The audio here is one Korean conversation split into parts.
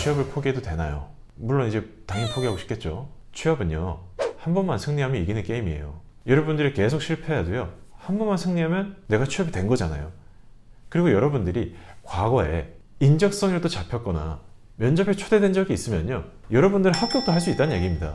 취업을 포기해도 되나요? 물론 이제 당연히 포기하고 싶겠죠. 취업은요, 한 번만 승리하면 이기는 게임이에요. 여러분들이 계속 실패해도요, 한 번만 승리하면 내가 취업이 된 거잖아요. 그리고 여러분들이 과거에 인적성이라도 잡혔거나 면접에 초대된 적이 있으면요, 여러분들은 합격도 할 수 있다는 얘기입니다.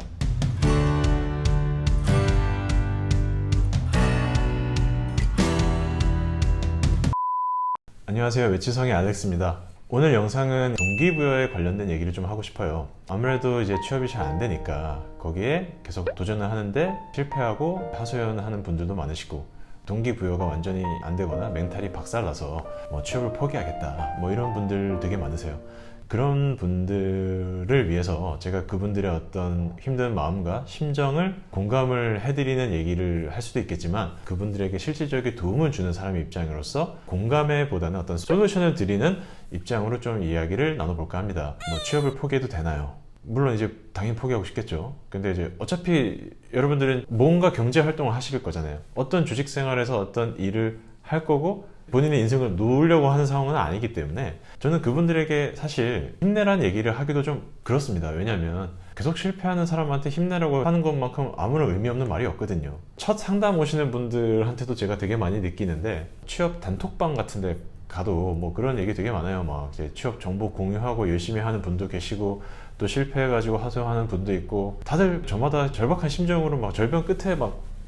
안녕하세요, 외치성의 알렉스입니다. 오늘 영상은 동기부여에 관련된 얘기를 좀 하고 싶어요. 아무래도 이제 취업이 잘 안 되니까 거기에 계속 도전을 하는데 실패하고 하소연하는 분들도 많으시고, 동기부여가 완전히 안 되거나 멘탈이 박살나서 취업을 포기하겠다 이런 분들 되게 많으세요. 그런 분들을 위해서 제가 그분들의 어떤 힘든 마음과 심정을 공감을 해드리는 얘기를 할 수도 있겠지만, 그분들에게 실질적인 도움을 주는 사람의 입장으로서 공감해보다는 어떤 솔루션을 드리는 입장으로 좀 이야기를 나눠볼까 합니다. 취업을 포기해도 되나요? 물론 이제 당연히 포기하고 싶겠죠. 근데 이제 어차피 여러분들은 뭔가 경제 활동을 하실 거잖아요. 어떤 조직 생활에서 어떤 일을 할 거고 본인의 인생을 놓으려고 하는 상황은 아니기 때문에, 저는 그분들에게 사실 힘내라는 얘기를 하기도 좀 그렇습니다. 왜냐하면 계속 실패하는 사람한테 힘내라고 하는 것만큼 아무런 의미 없는 말이 없거든요. 첫 상담 오시는 분들한테도 제가 되게 많이 느끼는데, 취업 단톡방 같은 데 가도 그런 얘기 되게 많아요. 이제 취업 정보 공유하고 열심히 하는 분도 계시고, 또 실패해가지고 하소연하는 분도 있고, 다들 저마다 절박한 심정으로 절벽 끝에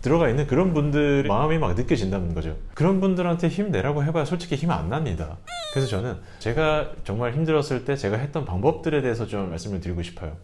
들어가 있는 그런 분들의 마음이 느껴진다는 거죠. 그런 분들한테 힘내라고 해봐야 솔직히 힘 안 납니다. 그래서 저는 제가 정말 힘들었을 때 제가 했던 방법들에 대해서 좀 말씀을 드리고 싶어요.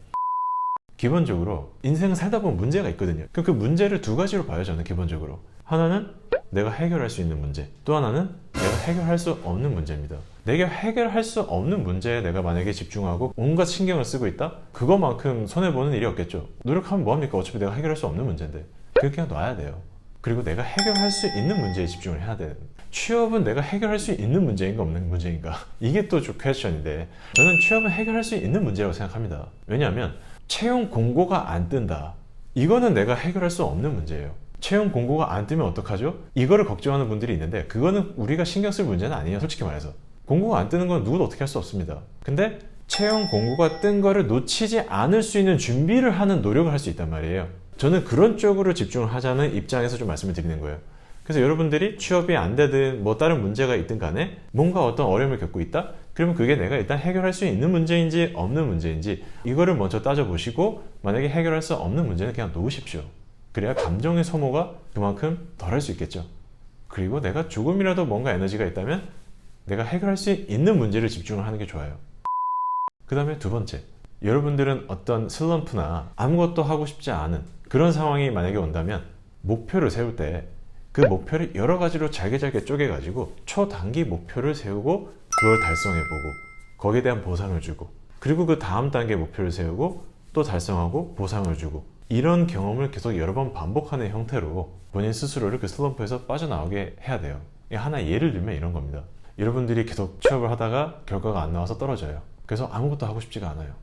기본적으로 인생을 살다 보면 문제가 있거든요. 그럼 그 문제를 두 가지로 봐요, 저는 기본적으로. 하나는 내가 해결할 수 있는 문제, 또 하나는 내가 해결할 수 없는 문제입니다. 내가 해결할 수 없는 문제에 내가 만약에 집중하고 온갖 신경을 쓰고 있다? 그거만큼 손해보는 일이 없겠죠. 노력하면 뭐합니까? 어차피 내가 해결할 수 없는 문제인데. 그렇게 그냥 놔야 돼요. 그리고 내가 해결할 수 있는 문제에 집중을 해야 돼요. 취업은 내가 해결할 수 있는 문제인가 없는 문제인가? 이게 또 퀘스천인데, 저는 취업은 해결할 수 있는 문제라고 생각합니다. 왜냐하면 채용 공고가 안 뜬다, 이거는 내가 해결할 수 없는 문제예요. 채용 공고가 안 뜨면 어떡하죠? 이거를 걱정하는 분들이 있는데, 그거는 우리가 신경 쓸 문제는 아니에요. 솔직히 말해서 공고가 안 뜨는 건 누구도 어떻게 할 수 없습니다. 근데 채용 공고가 뜬 거를 놓치지 않을 수 있는 준비를 하는 노력을 할 수 있단 말이에요. 저는 그런 쪽으로 집중을 하자는 입장에서 좀 말씀을 드리는 거예요. 그래서 여러분들이 취업이 안 되든 다른 문제가 있든 간에 뭔가 어떤 어려움을 겪고 있다? 그러면 그게 내가 일단 해결할 수 있는 문제인지 없는 문제인지 이거를 먼저 따져보시고, 만약에 해결할 수 없는 문제는 그냥 놓으십시오. 그래야 감정의 소모가 그만큼 덜 할 수 있겠죠. 그리고 내가 조금이라도 뭔가 에너지가 있다면 내가 해결할 수 있는 문제를 집중을 하는 게 좋아요. 그 다음에 두 번째, 여러분들은 어떤 슬럼프나 아무것도 하고 싶지 않은 그런 상황이 만약에 온다면, 목표를 세울 때 그 목표를 여러 가지로 잘게 쪼개가지고 초단기 목표를 세우고 그걸 달성해보고 거기에 대한 보상을 주고, 그리고 그 다음 단계 목표를 세우고 또 달성하고 보상을 주고, 이런 경험을 계속 여러 번 반복하는 형태로 본인 스스로를 그 슬럼프에서 빠져나오게 해야 돼요. 하나 예를 들면 이런 겁니다. 여러분들이 계속 취업을 하다가 결과가 안 나와서 떨어져요. 그래서 아무것도 하고 싶지가 않아요.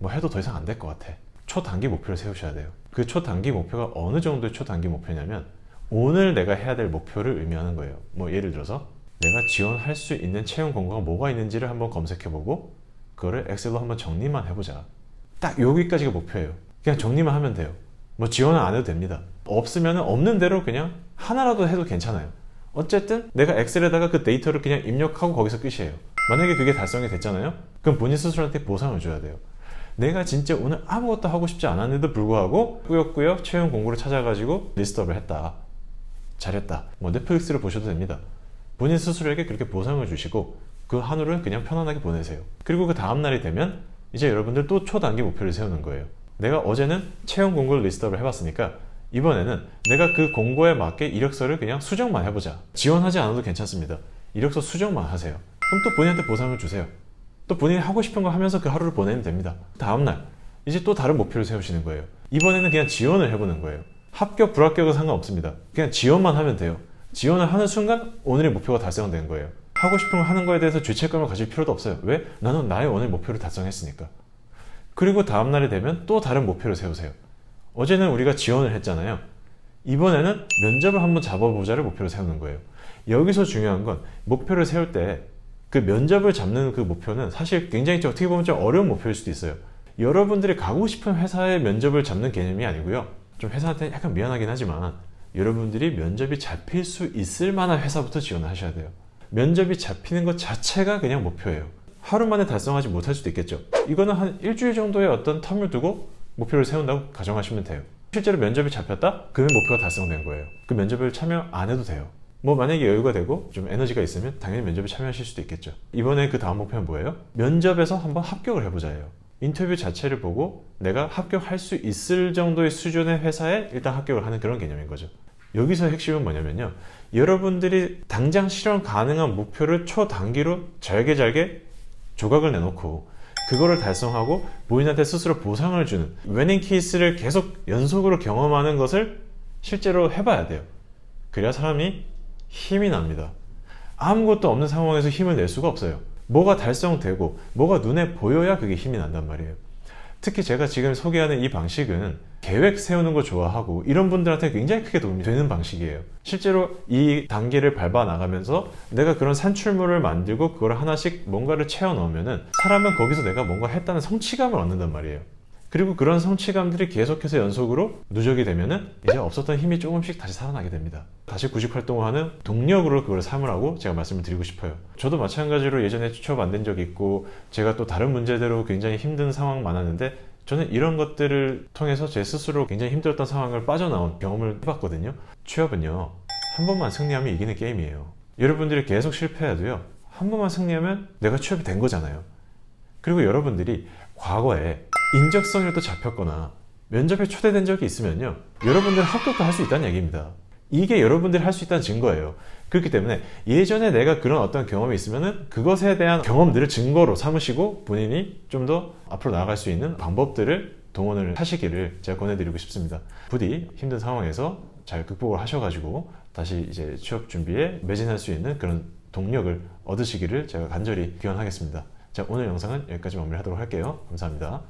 해도 더 이상 안 될 것 같아. 초단기 목표를 세우셔야 돼요. 그 초단기 목표가 어느 정도의 초단기 목표냐면, 오늘 내가 해야 될 목표를 의미하는 거예요. 예를 들어서 내가 지원할 수 있는 채용 공고가 뭐가 있는지를 한번 검색해보고 그거를 엑셀로 한번 정리만 해보자. 딱 여기까지가 목표예요. 그냥 정리만 하면 돼요. 지원은 안 해도 됩니다. 없으면 없는 대로 그냥 하나라도 해도 괜찮아요. 어쨌든 내가 엑셀에다가 그 데이터를 그냥 입력하고 거기서 끝이에요. 만약에 그게 달성이 됐잖아요? 그럼 본인 스스로한테 보상을 줘야 돼요. 내가 진짜 오늘 아무것도 하고 싶지 않았는데도 불구하고 꾸역꾸역 채용 공고를 찾아가지고 리스트업을 했다. 잘했다. 넷플릭스를 보셔도 됩니다. 본인 스스로에게 그렇게 보상을 주시고 그 하루를 그냥 편안하게 보내세요. 그리고 그 다음날이 되면 이제 여러분들 또 초단기 목표를 세우는 거예요. 내가 어제는 채용 공고를 리스트업을 해봤으니까 이번에는 내가 그 공고에 맞게 이력서를 그냥 수정만 해보자. 지원하지 않아도 괜찮습니다. 이력서 수정만 하세요. 그럼 또 본인한테 보상을 주세요. 또 본인이 하고 싶은 거 하면서 그 하루를 보내면 됩니다. 다음날 이제 또 다른 목표를 세우시는 거예요. 이번에는 그냥 지원을 해보는 거예요. 합격 불합격은 상관없습니다. 그냥 지원만 하면 돼요. 지원을 하는 순간 오늘의 목표가 달성된 거예요. 하고 싶은 거 하는 거에 대해서 죄책감을 가질 필요도 없어요. 왜? 나는 나의 오늘 목표를 달성했으니까. 그리고 다음날이 되면 또 다른 목표를 세우세요. 어제는 우리가 지원을 했잖아요. 이번에는 면접을 한번 잡아보자를 목표로 세우는 거예요. 여기서 중요한 건 목표를 세울 때 그 면접을 잡는 그 목표는 사실 굉장히 어떻게 보면 좀 어려운 목표일 수도 있어요. 여러분들이 가고 싶은 회사의 면접을 잡는 개념이 아니고요. 좀 회사한테 약간 미안하긴 하지만 여러분들이 면접이 잡힐 수 있을 만한 회사부터 지원을 하셔야 돼요. 면접이 잡히는 것 자체가 그냥 목표예요. 하루 만에 달성하지 못할 수도 있겠죠. 이거는 한 일주일 정도의 어떤 텀을 두고 목표를 세운다고 가정하시면 돼요. 실제로 면접이 잡혔다? 그러면 목표가 달성된 거예요. 그 면접을 참여 안 해도 돼요. 뭐 만약에 여유가 되고 좀 에너지가 있으면 당연히 면접에 참여하실 수도 있겠죠. 이번에 그 다음 목표는 뭐예요? 면접에서 한번 합격을 해보자예요. 인터뷰 자체를 보고 내가 합격할 수 있을 정도의 수준의 회사에 일단 합격을 하는 그런 개념인 거죠. 여기서 핵심은 뭐냐면요. 여러분들이 당장 실현 가능한 목표를 초단기로 잘게 조각을 내놓고 그거를 달성하고 본인한테 스스로 보상을 주는 위닝 케이스를 계속 연속으로 경험하는 것을 실제로 해봐야 돼요. 그래야 사람이 힘이 납니다. 아무것도 없는 상황에서 힘을 낼 수가 없어요. 뭐가 달성되고 뭐가 눈에 보여야 그게 힘이 난단 말이에요. 특히 제가 지금 소개하는 이 방식은 계획 세우는 거 좋아하고 이런 분들한테 굉장히 크게 도움이 되는 방식이에요. 실제로 이 단계를 밟아 나가면서 내가 그런 산출물을 만들고 그걸 하나씩 뭔가를 채워 넣으면은 사람은 거기서 내가 뭔가 했다는 성취감을 얻는단 말이에요. 그리고 그런 성취감들이 계속해서 연속으로 누적이 되면은 이제 없었던 힘이 조금씩 다시 살아나게 됩니다. 다시 구직 활동을 하는 동력으로 그걸 삼으라고 제가 말씀을 드리고 싶어요. 저도 마찬가지로 예전에 취업 안 된 적이 있고 제가 또 다른 문제대로 굉장히 힘든 상황 많았는데 저는 이런 것들을 통해서 제 스스로 굉장히 힘들었던 상황을 빠져나온 경험을 해봤거든요. 취업은요, 한 번만 승리하면 이기는 게임이에요. 여러분들이 계속 실패해도요, 한 번만 승리하면 내가 취업이 된 거잖아요. 그리고 여러분들이 과거에 인적성이라도 잡혔거나 면접에 초대된 적이 있으면요, 여러분들은 합격도 할 수 있다는 얘기입니다. 이게 여러분들이 할 수 있다는 증거예요. 그렇기 때문에 예전에 내가 그런 어떤 경험이 있으면은 그것에 대한 경험들을 증거로 삼으시고 본인이 좀 더 앞으로 나아갈 수 있는 방법들을 동원을 하시기를 제가 권해드리고 싶습니다. 부디 힘든 상황에서 잘 극복을 하셔가지고 다시 이제 취업 준비에 매진할 수 있는 그런 동력을 얻으시기를 제가 간절히 기원하겠습니다. 자, 오늘 영상은 여기까지 마무리하도록 할게요. 감사합니다.